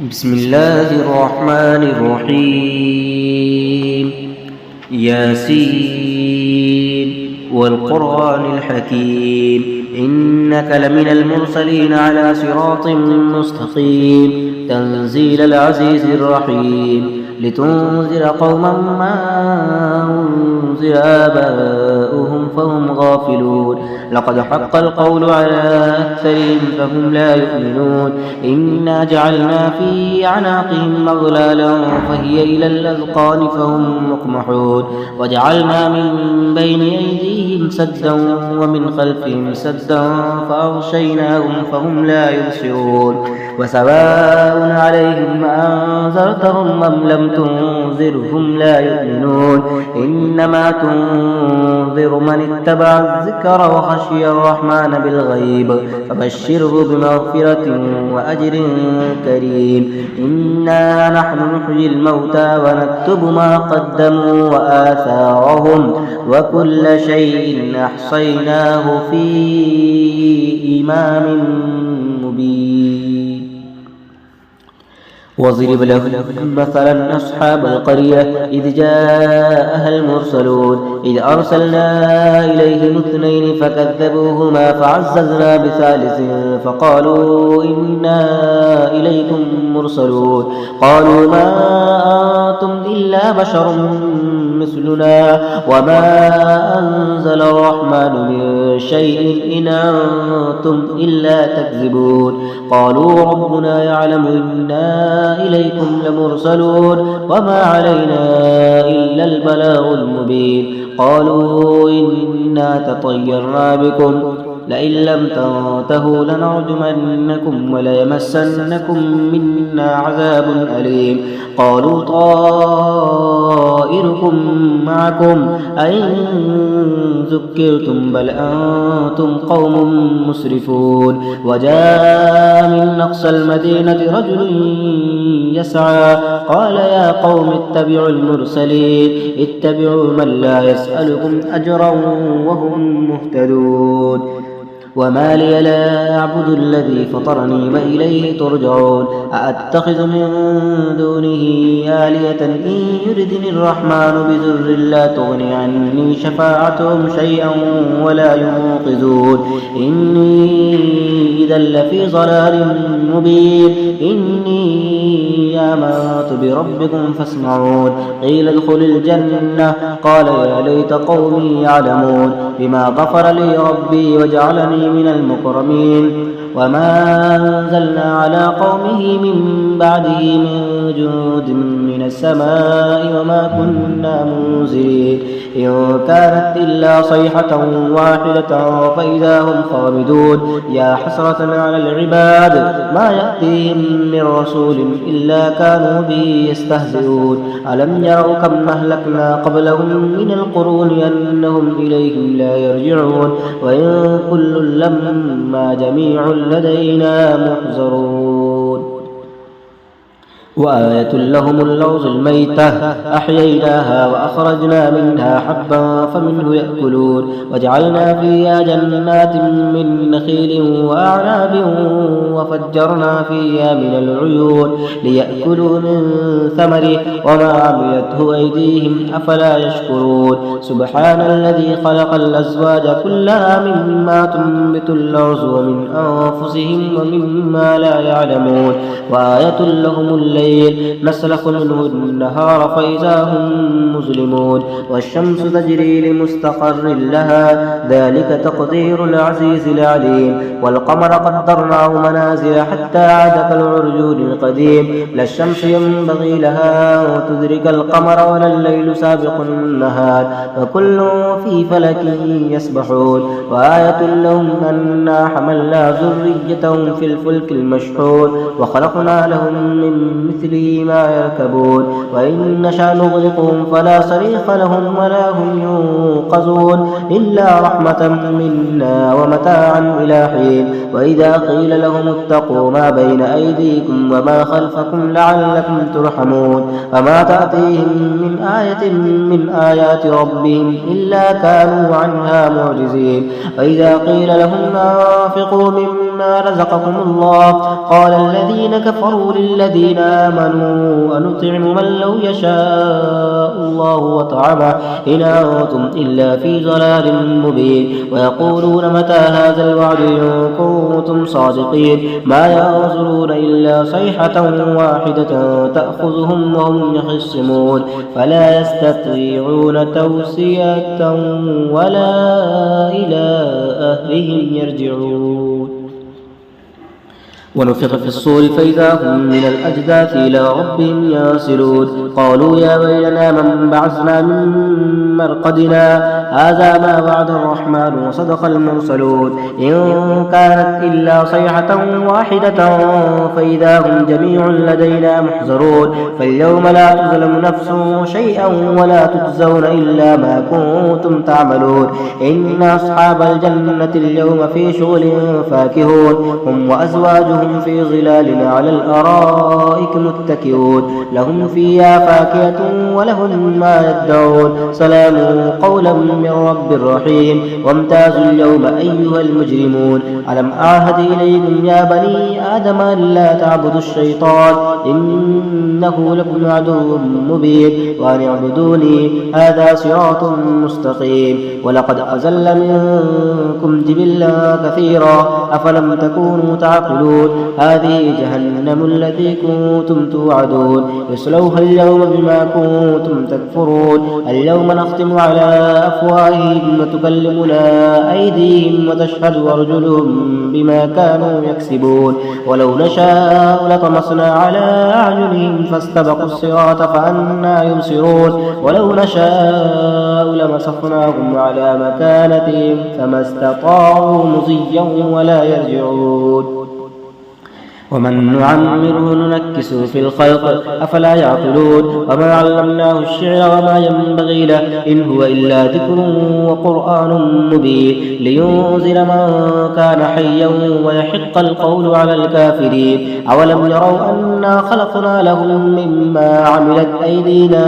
بسم الله الرحمن الرحيم. ياسين والقرآن الحكيم إنك لمن المرسلين على صراط مستقيم تنزيل العزيز الرحيم لتنذر قوما ما أنذر آباؤهم فهم غافلون لقد حق القول على أكثرهم فهم لا يؤمنون إنا جعلنا في أعناقهم أغلالا فهي إلى الأذقان فهم مقمحون وجعلنا من بين أيديهم سدا ومن خلفهم سدا فأغشيناهم فهم لا يبصرون وسواء عليهم أنذرتهم أم لم تنذرهم لا يؤمنون إنما تنذر من اتبع الذكر وخشي الرحمن بالغيب فبشره بمغفرة وأجر كريم إنا نحن نحيي الموتى ونكتب ما قدموا وآثارهم وكل شيء أحصيناه في إمام مبين واضرب لهم مثلا أصحاب القرية إذ جاءها المرسلون إذ أرسلنا إليهم اثنين فكذبوهما فعززنا بثالث فقالوا إنا إليكم مرسلون قالوا ما أنتم إلا بشر مثلنا وما أنزل الرحمن من شيء إن أنتم إلا تكذبون قالوا ربنا يعلم إنا إليكم لمرسلون وما علينا إلا البلاغ المبين قالوا إنا تطيرنا بكم لئن لم تنتهوا لنرجمنكم وليمسنكم منا عذاب أليم قالوا طائركم معكم أئن ذكرتم بل أنتم قوم مسرفون وجاء من أقصى المدينة رجل يسعى قال يا قوم اتبعوا المرسلين اتبعوا من لا يسألكم أجرا وهم مهتدون وما لي لا أعبد الذي فطرني وإليه ترجعون أأتخذ من دونه آلهة إن يردني الرحمن بضر لا تغني عني شفاعتهم شيئا ولا ينقذون إني إذا لفي ضلال مبين إني آمنت بربكم فاسمعون قيل ادخل الجنة قال يا ليت قومي يعلمون بما غفر لي ربي وجعلني من المكرمين وما أنزلنا على قومه من بعده من جند من السماء وما كنا منزلين إن كانت إلا صيحة واحدة فإذا هم خامدون يا حسرة على العباد ما يأتيهم من رسول إلا كانوا به يستهزئون ألم يروا كم أهلكنا قبلهم من القرون أنهم إليهم لا يرجعون وإن كل لما جميع لدينا محضرون وآية لهم اللوز الميتة أحييناها وأخرجنا منها حبا فمنه يأكلون وجعلنا فيها جنات من نخيل وأعناب وفجرنا فيها من العيون ليأكلوا من ثمره وما عملته أيديهم أفلا يشكرون سبحان الذي خلق الأزواج كلها مما تنبت الأرض ومن أنفسهم ومما لا يعلمون وآية لهم الليل نسلخ منه النهار فإذا هم مظلمون والشمس تجري لمستقر لها ذلك تقدير العزيز العليم والقمر قدرناه منازل حتى عاد كالعرجون القديم لا الشمس ينبغي لها أن تدرك القمر ولا الليل سابق النهار وكل في فلك يسبحون وآية لهم أنا حملنا ذريتهم في الفلك المشحون وخلقنا لهم من مثله ما يركبون وإن نشأ نغرقهم فلا صريخ لهم ولا هم ينقذون إلا رحمة منا ومتاعا إلى حين وإذا قيل لهم اتقوا ما بين أيديكم وما خلفكم لعلكم ترحمون وما تأتيهم من آية من آيات ربهم إلا كانوا عنها معجزين وإذا قيل لهم أنفقوا مما مما رزقكم الله. قال الذين كفروا للذين آمنوا أنطعم من لو يشاء الله وطعمه إن أنتم إلا في ضلال مبين. ويقولون متى هذا الوعد إن كنتم صادقين. ما ينظرون إلا صيحة واحدة تأخذهم وهم يخصمون فلا يستطيعون توصية ولا إلى أهلهم يرجعون. ونفخ في الصور فإذا هم من الأجداث إلى ربهم ينسلون. قالوا يا ويلنا من بعثنا من مرقدنا هذا ما وعد الرحمن وصدق المرسلون. إن كانت إلا صيحة واحدة فإذا هم جميع لدينا محضرون. فاليوم لا تظلم نفس شيئا ولا تجزون إلا ما كنتم تعملون. إن أصحاب الجنة اليوم في شغل فاكهون هم وأزواجهم في ظلال على الأرائك متكئون. لهم فيها فاكهة ولهم ما يدعون. سلام قولا من رب رحيم. وامتازوا اليوم أيها المجرمون. ألم أعهد إليكم يا بني آدم ألا تعبدوا الشيطان إنه لكم عدو مبين وأن اعبدوني هذا صراط مستقيم. ولقد أزل منكم جبلا كثيرا أفلم تكونوا تعقلون. هذه جهنم التي كنتم توعدون اصلوها اليوم بما كنتم تكفرون. اليوم نختم على أفواههم وتكلمنا أيديهم وتشهد أرجلهم بما كانوا يكسبون. ولو نشاء لطمسنا على أعينهم فاستبقوا الصراط فأنى يبصرون. ولو نشاء لمسخناهم على مكانتهم فما استطاعوا مضيا ولا يرجعون. ومن نعمره ننكسه في الخلق أفلا يعقلون. وما علمناه الشعر وما ينبغي له إن هو إلا ذكر وقرآن مبين لينذر من كان حيا ويحق القول على الكافرين. أولم يروا أنا خلقنا لهم مما عملت أيدينا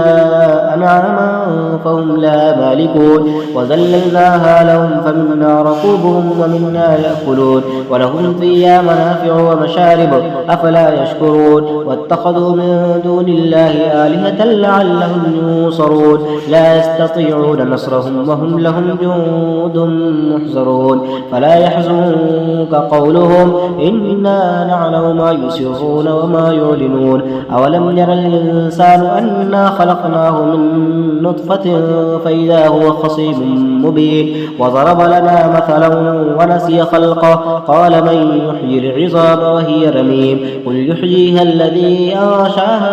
أنعاما فهم لا مالكون. وذللناها لهم فمنا ركوبهم ومنا يأكلون. ولهم فيها منافع ومشارب أفلا يشكرون. واتخذوا من دون الله آلهة لعلهم ينصرون. لا يستطيعون نصرهم وهم لهم جند محضرون. فلا يحزنك قولهم إنا نعلم ما يسرون وما يعلنون. أولم ير الإنسان أنا خلقناه من نطفة فإذا هو خصيم مبين. وضرب لنا مثلا ونسي خلقه قال من يحيي العظام وهي رميم. قل يحييها الذي أنشأها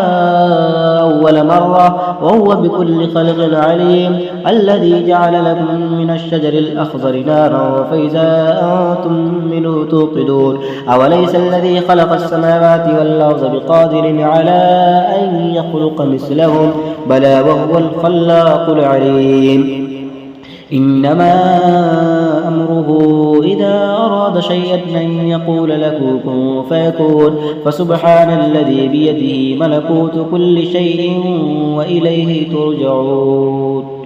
أول مرة وهو بكل خلق عليم. الذي جعل لكم من الشجر الأخضر نارا فإذا أنتم منه توقدون. أوليس الذي خلق السماوات والأرض بقادر على أن يخلق مثلهم بلى وهو الخلاق العليم. إنما أمره إذا أراد شيئا أن يقول له كن فيكون. فسبحان الذي بيده ملكوت كل شيء وإليه ترجعون.